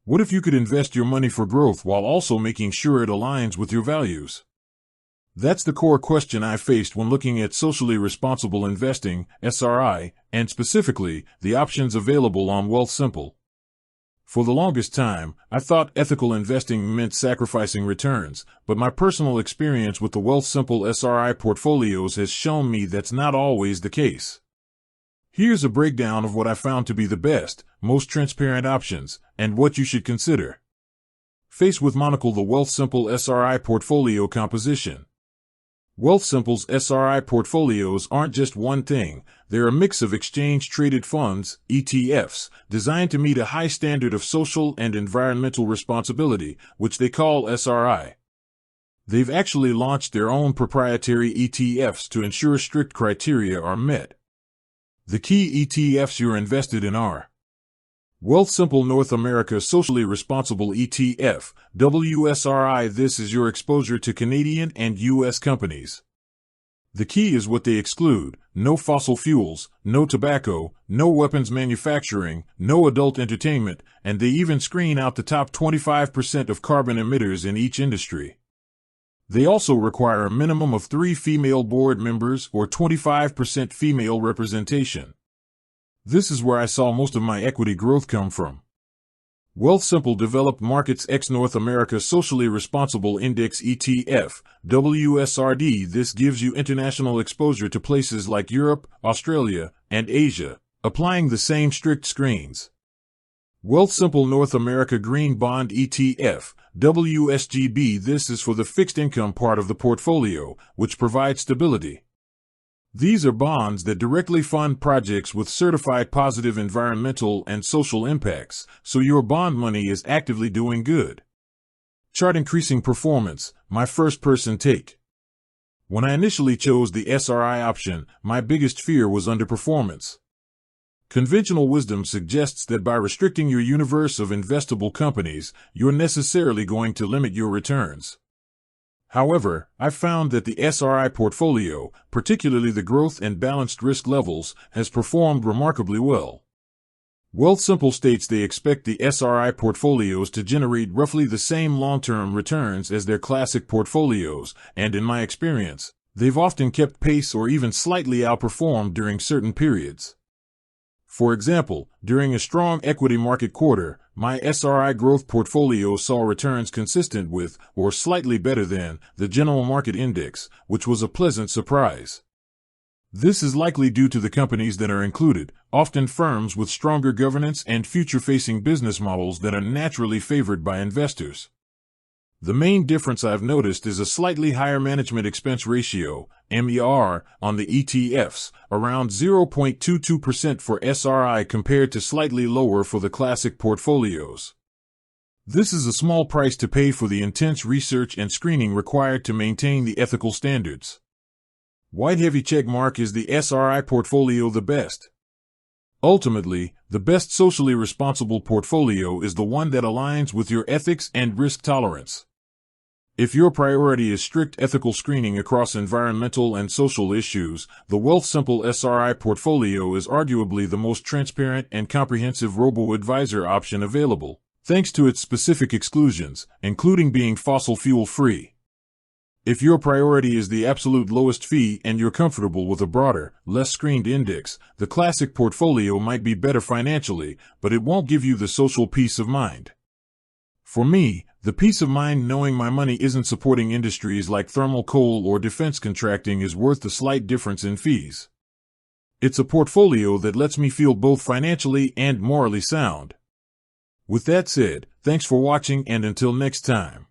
What if you could invest your money for growth while also making sure it aligns with your values? That's the core question I faced when looking at socially responsible investing, SRI, and specifically, the options available on Wealthsimple. For the longest time, I thought ethical investing meant sacrificing returns, but my personal experience with the Wealthsimple SRI portfolios has shown me that's not always the case. Here's a breakdown of what I found to be the best, most transparent options, and what you should consider. Face with Monocle the Wealthsimple SRI portfolio composition. Wealthsimple's SRI portfolios aren't just one thing, they're a mix of exchange-traded funds, ETFs, designed to meet a high standard of social and environmental responsibility, which they call SRI. They've actually launched their own proprietary ETFs to ensure strict criteria are met. The key ETFs you're invested in are Wealthsimple North America Socially Responsible ETF, WSRI. This is your exposure to Canadian and U.S. companies. The key is what they exclude: no fossil fuels, no tobacco, no weapons manufacturing, no adult entertainment, and they even screen out the top 25% of carbon emitters in each industry. They also require a minimum of 3 female board members or 25% female representation. This is where I saw most of my equity growth come from. Wealthsimple developed Markets X North America Socially Responsible Index ETF, WSRD. This gives you international exposure to places like Europe, Australia, and Asia, applying the same strict screens. Wealthsimple North America Green Bond ETF, WSGB. This is for the fixed income part of the portfolio, which provides stability. These are bonds that directly fund projects with certified positive environmental and social impacts, so your bond money is actively doing good. Chart increasing performance, my first-person take. When I initially chose the SRI option, my biggest fear was underperformance. Conventional wisdom suggests that by restricting your universe of investable companies, you're necessarily going to limit your returns. However, I found that the SRI portfolio, particularly the growth and balanced risk levels, has performed remarkably well. Wealthsimple states they expect the SRI portfolios to generate roughly the same long-term returns as their classic portfolios, and in my experience, they've often kept pace or even slightly outperformed during certain periods. For example, during a strong equity market quarter, my SRI growth portfolio saw returns consistent with, or slightly better than, the general market index, which was a pleasant surprise. This is likely due to the companies that are included, often firms with stronger governance and future-facing business models that are naturally favored by investors. The main difference I've noticed is a slightly higher management expense ratio, MER, on the ETFs, around 0.22% for SRI compared to slightly lower for the classic portfolios. This is a small price to pay for the intense research and screening required to maintain the ethical standards. White heavy check mark: is the SRI portfolio the best? Ultimately, the best socially responsible portfolio is the one that aligns with your ethics and risk tolerance. If your priority is strict ethical screening across environmental and social issues, the Wealthsimple SRI portfolio is arguably the most transparent and comprehensive robo-advisor option available, thanks to its specific exclusions, including being fossil fuel free. If your priority is the absolute lowest fee and you're comfortable with a broader, less screened index, the classic portfolio might be better financially, but it won't give you the social peace of mind. For me, the peace of mind knowing my money isn't supporting industries like thermal coal or defense contracting is worth the slight difference in fees. It's a portfolio that lets me feel both financially and morally sound. With that said, thanks for watching, and until next time.